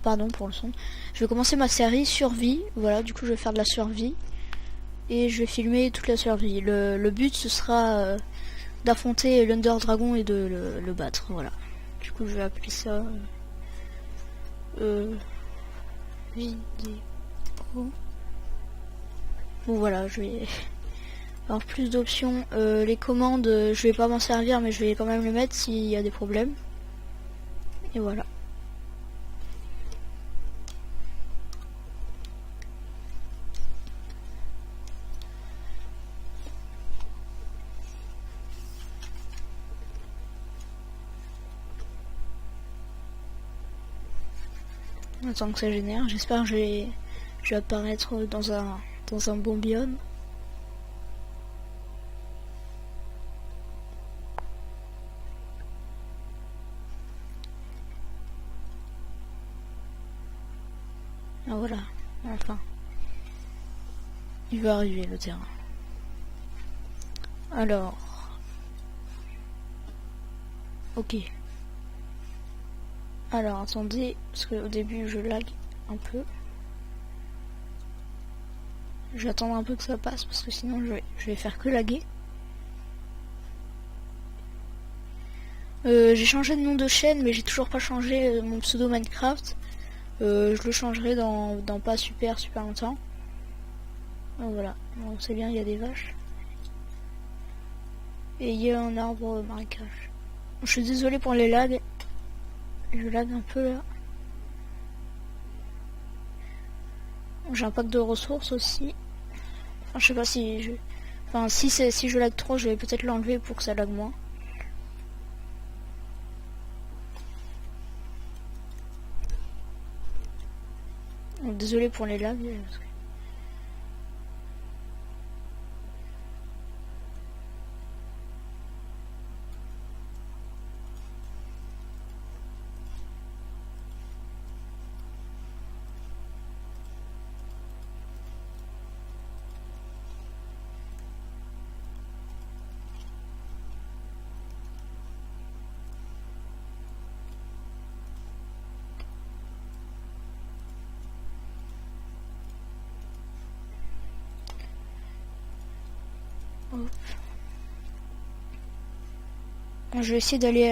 pardon pour le son. Je vais commencer ma série survie. Voilà, du coup je vais faire de la survie. Et je vais filmer toute la survie. Le but ce sera d'affronter l'Under Dragon et de le battre. Voilà. Du coup je vais appeler ça vidéo. Bon voilà, je vais avoir plus d'options. Les commandes, je vais pas m'en servir, mais je vais quand même le mettre s'il y a des problèmes. Et voilà. Attends que ça génère, j'espère que je vais apparaître dans un bon biome. Ah voilà, enfin. Il va arriver le terrain. Alors. Ok. Alors attendez, parce qu'au début je lag un peu. Je vais attendre un peu que ça passe parce que sinon je vais faire que laguer. J'ai changé de nom de chaîne mais j'ai toujours pas changé mon pseudo Minecraft. Je le changerai dans pas super longtemps. Donc voilà, bon, c'est bien, il y a des vaches. Et il y a un arbre marécage. Je suis désolé pour les lags. Je lag un peu là. J'ai un pack de ressources aussi. Enfin, je sais pas si je... Enfin, si je lag trop, je vais peut-être l'enlever pour que ça lag moins. Donc, désolé pour les lags. Je vais essayer d'aller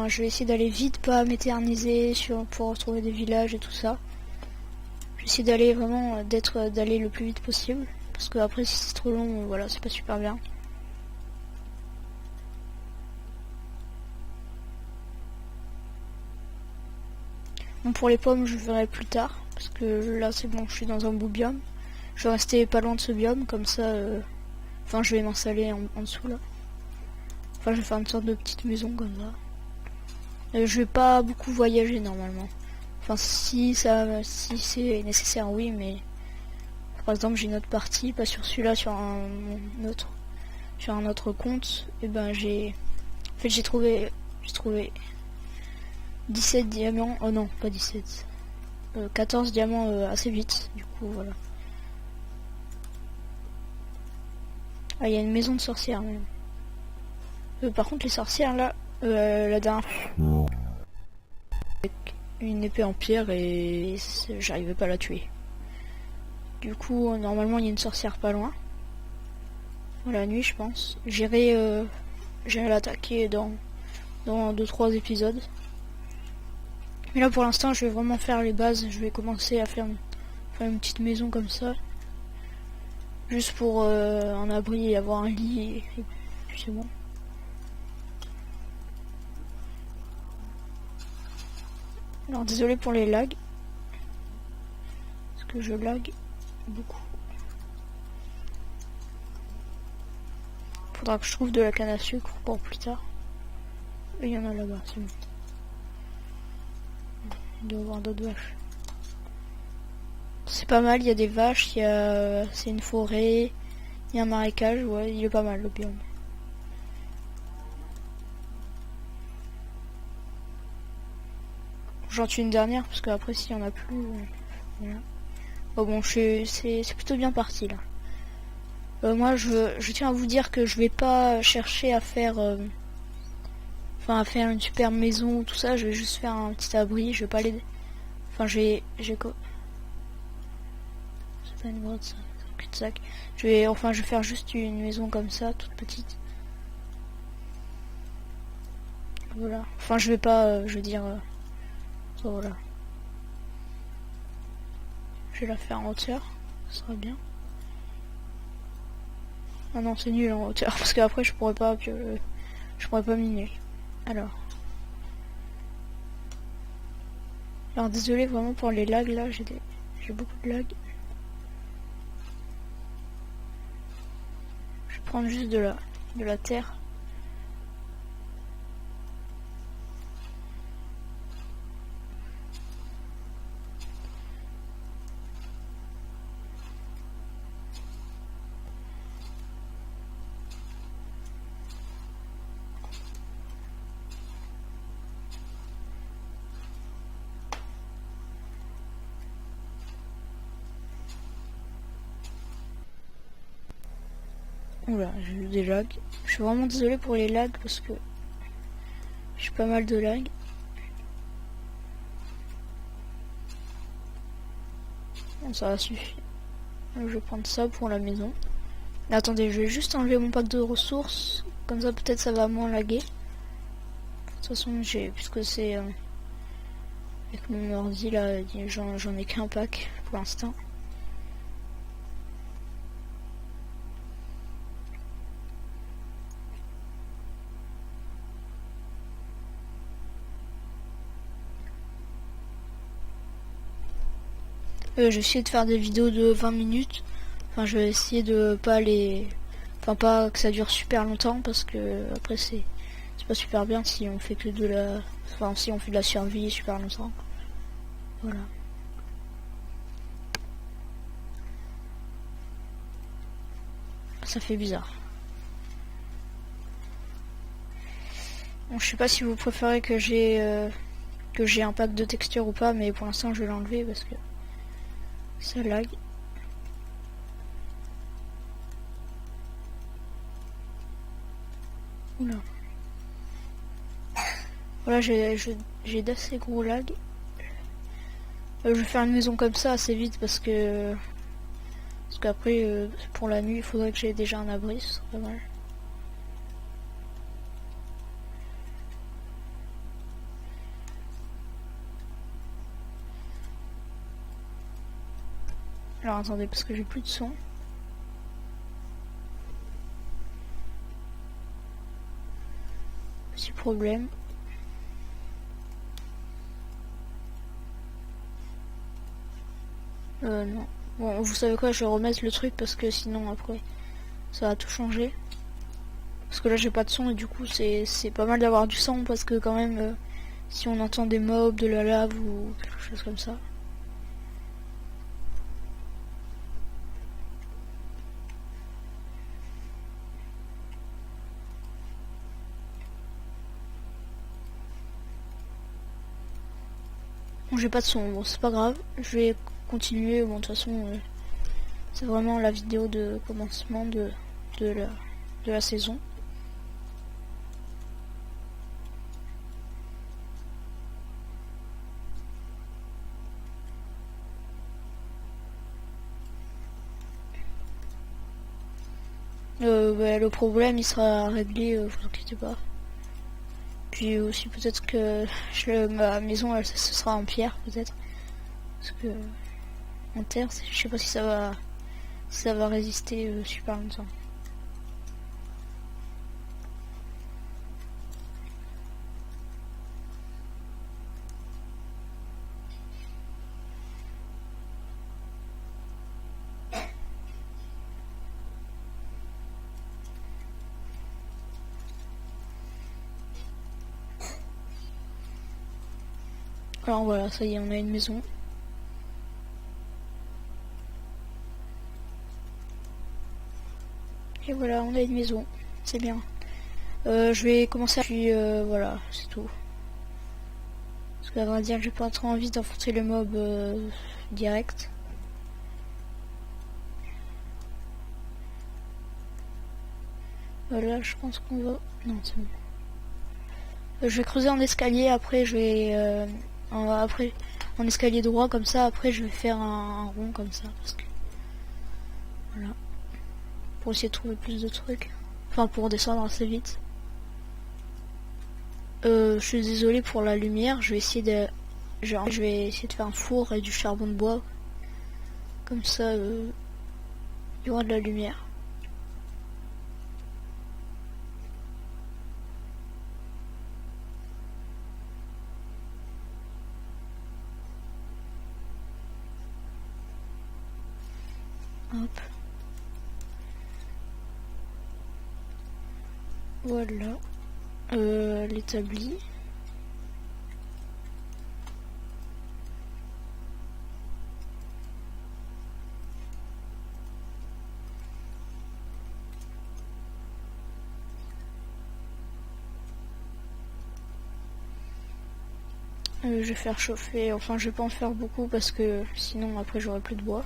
je vais essayer d'aller vite, pas m'éterniser pour retrouver des villages et tout ça. Je vais essayer d'aller vraiment d'aller le plus vite possible. Parce que après si c'est trop long, voilà, c'est pas super bien. Bon, pour les pommes, je verrai plus tard. Parce que là c'est bon, je suis dans un beau biome. Je vais rester pas loin de ce biome, comme ça... Enfin, je vais m'installer en dessous là. Enfin, je vais faire une sorte de petite maison comme ça. Je vais pas beaucoup voyager normalement. Enfin, si c'est nécessaire, oui, mais par exemple, j'ai une autre partie, pas sur celui-là, sur un autre compte. Et ben, j'ai trouvé 17 diamants. Oh non, pas 17. 14 diamants assez vite. Du coup, voilà. Ah, il y a une maison de sorcières même. Par contre, les sorcières là, la dernière fois, avec une épée en pierre et j'arrivais pas à la tuer. Du coup, normalement, il y a une sorcière pas loin. La nuit, je pense. J'irai l'attaquer dans 2-3 épisodes. Mais là, pour l'instant, je vais vraiment faire les bases. Je vais commencer à faire une petite maison comme ça. Juste pour un abri et avoir un lit et puis c'est bon. Alors désolé pour les lags. Parce que je lag beaucoup. Faudra que je trouve de la canne à sucre pour plus tard. Et il y en a là-bas, c'est bon. Il doit y avoir d'autres vaches. C'est pas mal, il y a des vaches, c'est une forêt, il y a un marécage, ouais, il est pas mal le biome. J'en tue une dernière parce qu'après s'il y en a plus, voilà. Oh bon, c'est plutôt bien parti là. Moi je tiens à vous dire que je vais pas chercher à faire à faire une super maison ou tout ça, je vais juste faire un petit abri, je vais pas aller Enfin, j'ai quoi? C'est pas une grotte, ça. C'est un cul-de-sac. Je vais faire juste une maison comme ça, toute petite. Voilà. Enfin, je vais pas, je veux dire, voilà. Je vais la faire en hauteur, ça sera bien. Ah non, c'est nul en hauteur, parce qu'après je pourrais pas miner. Alors, désolé vraiment pour les lags là, j'ai beaucoup de lags. Je vais prendre juste de la terre. Oula, j'ai eu des lags. Je suis vraiment désolé pour les lags parce que j'ai pas mal de lags. Bon, ça va suffire. Je vais prendre ça pour la maison. Mais attendez, je vais juste enlever mon pack de ressources. Comme ça peut-être ça va moins laguer. De toute façon, puisque c'est avec mon ordi là, j'en ai qu'un pack pour l'instant. Je vais essayer de faire des vidéos de 20 minutes. Enfin, je vais essayer de pas les... Enfin, pas que ça dure super longtemps parce que après c'est pas super bien si on fait que de la... Enfin, si on fait de la survie super longtemps. Voilà. Ça fait bizarre. Bon, je sais pas si vous préférez que j'ai un pack de texture ou pas, mais pour l'instant je vais l'enlever parce que ça lag. Oula. Voilà, j'ai d'assez gros lag. Je vais faire une maison comme ça assez vite parce qu'après pour la nuit il faudrait que j'ai déjà un abri, ce serait pas mal. Alors attendez parce que j'ai plus de son. Petit problème. Non. Bon, vous savez quoi, je vais remettre le truc parce que sinon après ça va tout changer. Parce que là j'ai pas de son et du coup c'est pas mal d'avoir du son parce que quand même si on entend des mobs, de la lave ou quelque chose comme ça. Bon, j'ai pas de son, bon c'est pas grave, je vais continuer, bon de toute façon c'est vraiment la vidéo de commencement de la saison. Le problème il sera réglé, vous inquiétez pas. Puis aussi peut-être que ma maison ce sera en pierre peut-être. Parce que en terre, je sais pas si ça va résister super longtemps. Alors voilà, ça y est, on a une maison. Et voilà, on a une maison. C'est bien. Je vais commencer à... Puis voilà, c'est tout. Parce qu'à vrai dire, j'ai pas trop envie d'enfoncer le mob direct. Voilà, je pense qu'on va... Non, c'est bon. Je vais creuser en escalier, après je vais... après en escalier droit comme ça. Après je vais faire un rond comme ça parce que voilà, pour essayer de trouver plus de trucs, enfin pour descendre assez vite. Je suis désolé pour la lumière, je vais essayer de faire un four et du charbon de bois, comme ça il y aura de la lumière. Hop. Voilà. L'établi. Je vais faire chauffer, enfin je vais pas en faire beaucoup parce que sinon après j'aurai plus de bois.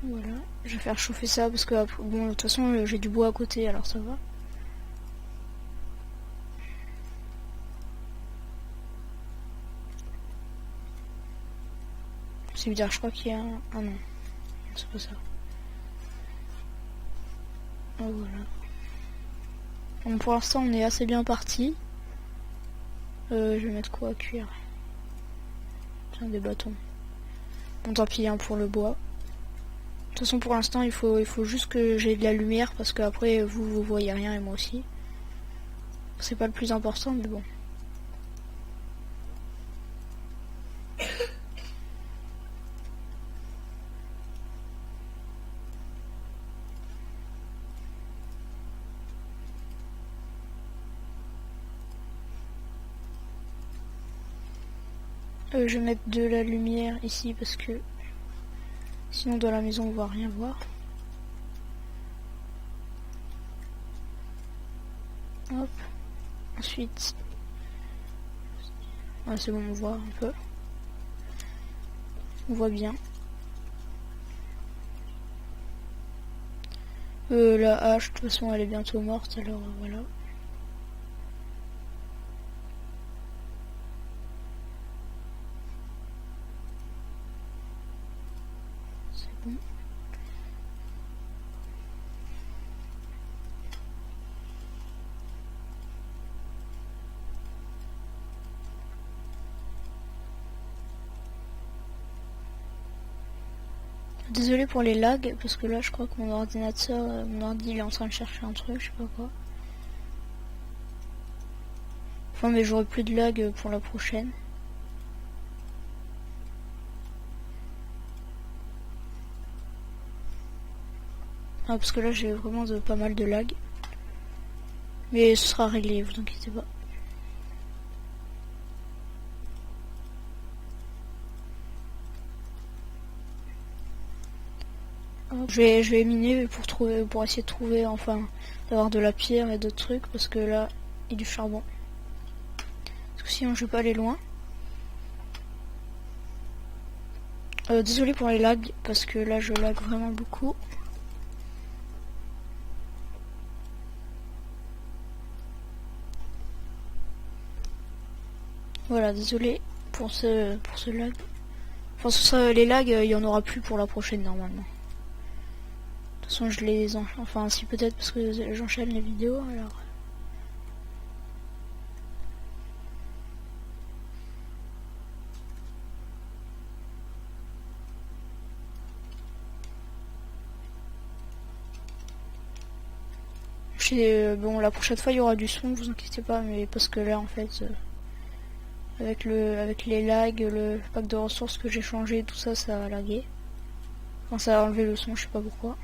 Voilà, je vais faire chauffer ça parce que bon, de toute façon j'ai du bois à côté alors ça va. C'est bizarre, je crois qu'il y a un... Ah non, c'est pas ça. Oh, voilà. Bon, pour l'instant on est assez bien parti. Je vais mettre quoi à cuire? Tiens, des bâtons. Bon tant pis hein, pour le bois. De toute façon pour l'instant il faut juste que j'ai de la lumière parce que après vous voyez rien et moi aussi. C'est pas le plus important mais bon. Je vais mettre de la lumière ici parce que sinon dans la maison on va rien voir. Hop. Ensuite. Ah, c'est bon, on voit un peu. On voit bien. La hache, de toute façon elle est bientôt morte alors voilà. C'est bon. Désolé pour les lags, parce que là je crois que mon ordinateur, mon ordi il est en train de chercher un truc, je sais pas quoi. Enfin mais j'aurai plus de lag pour la prochaine. Ah, parce que là j'ai vraiment pas mal de lag. Mais ce sera réglé, vous inquiétez pas. Je vais miner pour essayer de trouver, enfin, d'avoir de la pierre et d'autres trucs, parce que là, il y a du charbon. Parce que sinon je vais pas aller loin. Désolé pour les lags, parce que là je lag vraiment beaucoup. Voilà, désolé pour ce lag. Enfin, les lags, il y en aura plus pour la prochaine normalement. De toute façon, je les enchaîne. Enfin, si peut-être parce que j'enchaîne les vidéos alors. Bon, la prochaine fois il y aura du son, vous inquiétez pas, mais parce que là en fait, avec les lags, le pack de ressources que j'ai changé, tout ça, ça a lagué. Enfin, ça a enlevé le son, je sais pas pourquoi.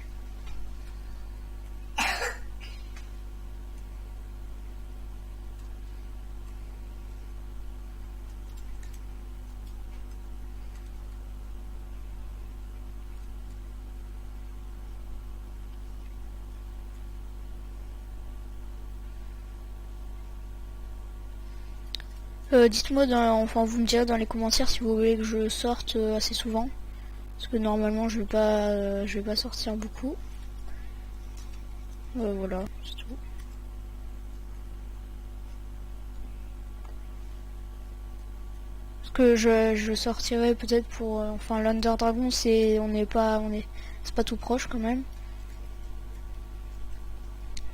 Dites-moi, enfin vous me direz dans les commentaires si vous voulez que je sorte assez souvent. Parce que normalement je vais pas sortir beaucoup. Voilà, c'est tout. que je sortirai peut-être pour enfin l'Under Dragon, c'est c'est pas tout proche quand même.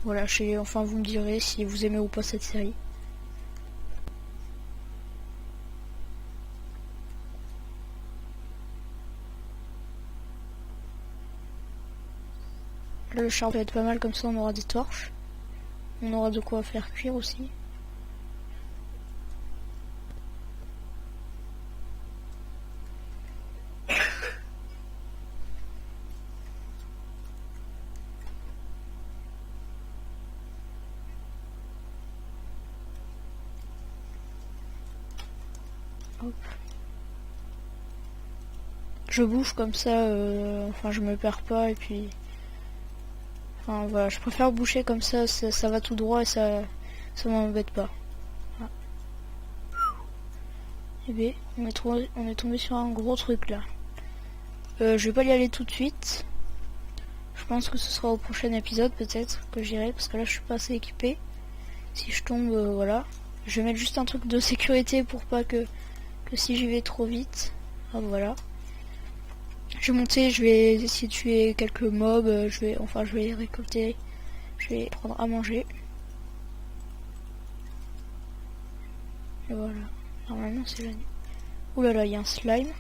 Voilà, enfin vous me direz si vous aimez ou pas cette série. Là, le charbon va être pas mal, comme ça on aura des torches. On aura de quoi faire cuire aussi. Hop. Je bouge comme ça, enfin je me perds pas et puis... Enfin voilà, je préfère boucher comme ça, ça va tout droit et ça m'embête pas. Ah. Et bien, on est tombé sur un gros truc là. Je vais pas y aller tout de suite. Je pense que ce sera au prochain épisode peut-être que j'irai parce que là je suis pas assez équipé. Si je tombe, voilà. Je vais mettre juste un truc de sécurité pour pas que si j'y vais trop vite. Ah voilà. Je vais monter, je vais essayer de tuer quelques mobs, je vais récolter, je vais prendre à manger. Et voilà. Normalement c'est la nuit. Ouh là là, il y a un slime.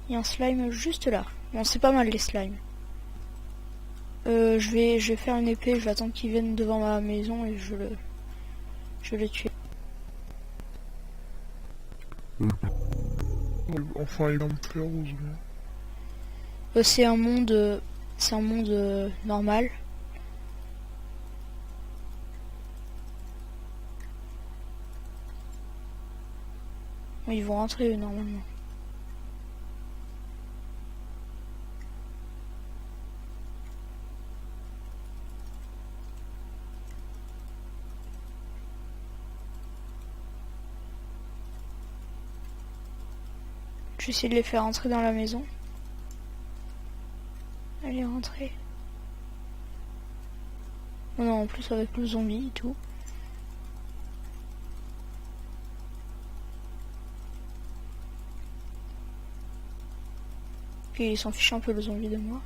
Il y a un slime juste là. Bon, c'est pas mal les slimes. Je vais faire une épée, je vais attendre qu'ils viennent devant ma maison et je vais le tuer. Enfin, il va me faire heureusement. C'est un monde, normal. Ils vont rentrer eux, normalement. Je vais essayer de les faire entrer dans la maison. Allez, rentrer. Oh non, en plus avec le zombie et tout. Puis il s'en fiche un peu le zombie de moi.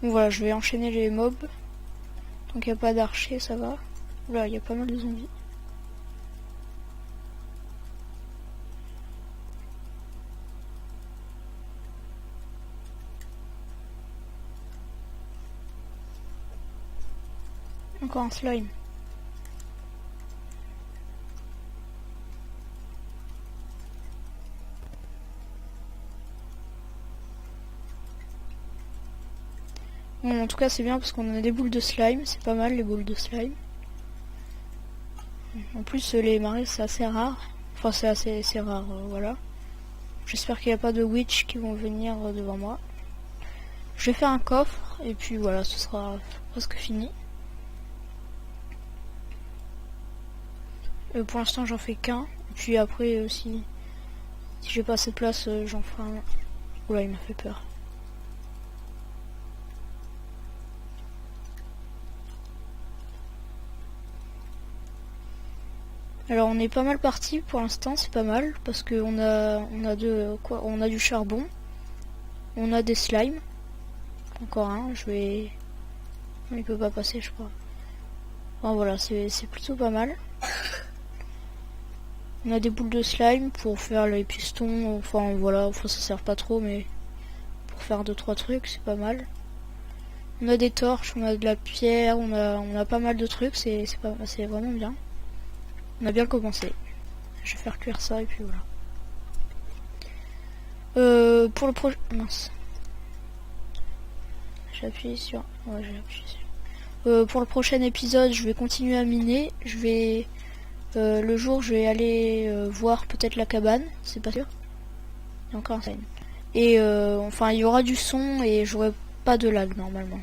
Donc voilà, je vais enchaîner les mobs. Donc il n'y a pas d'archer, ça va. Là, il y a pas mal de zombies. Encore un slime. Bon, en tout cas c'est bien parce qu'on a des boules de slime, c'est pas mal les boules de slime. En plus les marais c'est assez rare, enfin c'est rare, voilà. J'espère qu'il n'y a pas de witch qui vont venir devant moi. Je vais faire un coffre et puis voilà, ce sera presque fini. Pour l'instant j'en fais qu'un, puis après si j'ai pas assez de place j'en ferai un. Oula, il m'a fait peur. Alors on est pas mal parti pour l'instant, c'est pas mal parce que on a du charbon, on a des slimes, encore un, il peut pas passer je crois. Enfin voilà, c'est plutôt pas mal. On a des boules de slime pour faire les pistons, enfin voilà, ça sert pas trop mais pour faire 2-3 trucs c'est pas mal. On a des torches, on a de la pierre, on a pas mal de trucs, c'est vraiment bien. On a bien commencé. Je vais faire cuire ça et puis voilà. Pour le projet... Mince. J'appuie sur... Ouais, j'ai appuyé sur... pour le prochain épisode, je vais continuer à miner. Je vais... le jour, je vais aller voir peut-être la cabane. C'est pas sûr. Il y a encore un sign. Et enfin, il y aura du son et j'aurai pas de lag normalement.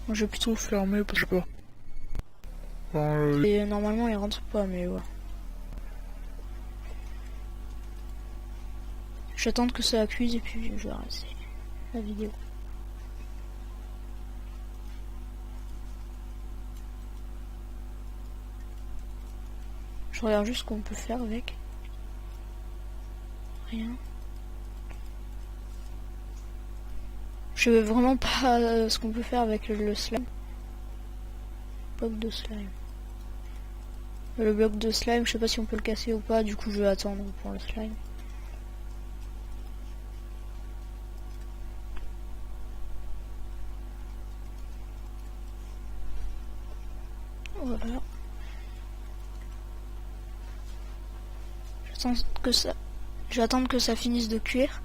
Moi, j'ai plutôt fermé parce que... Et normalement il rentre pas mais ouais. J'attends que ça accuse et puis je vais arrêter la vidéo. Je regarde juste ce qu'on peut faire avec. Rien. Je veux vraiment pas ce qu'on peut faire avec le slime. Bloc de slime. Le bloc de slime, je sais pas si on peut le casser ou pas, du coup je vais attendre pour le slime. Voilà. Je vais attendre que ça finisse de cuire.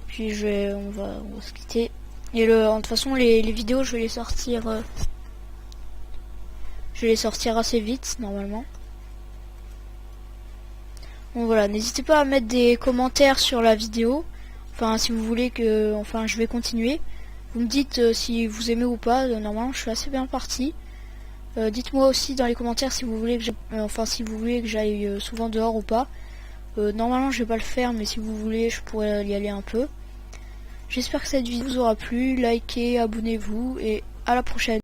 Puis on va se quitter. Et de toute façon les vidéos je vais les sortir assez vite normalement. Bon voilà, n'hésitez pas à mettre des commentaires sur la vidéo. Enfin si vous voulez que je vais continuer. Vous me dites si vous aimez ou pas. Normalement je suis assez bien parti. Dites-moi aussi dans les commentaires si vous voulez que j'aille souvent dehors ou pas. Normalement je vais pas le faire, mais si vous voulez je pourrais y aller un peu. J'espère que cette vidéo vous aura plu. Likez, abonnez-vous et à la prochaine.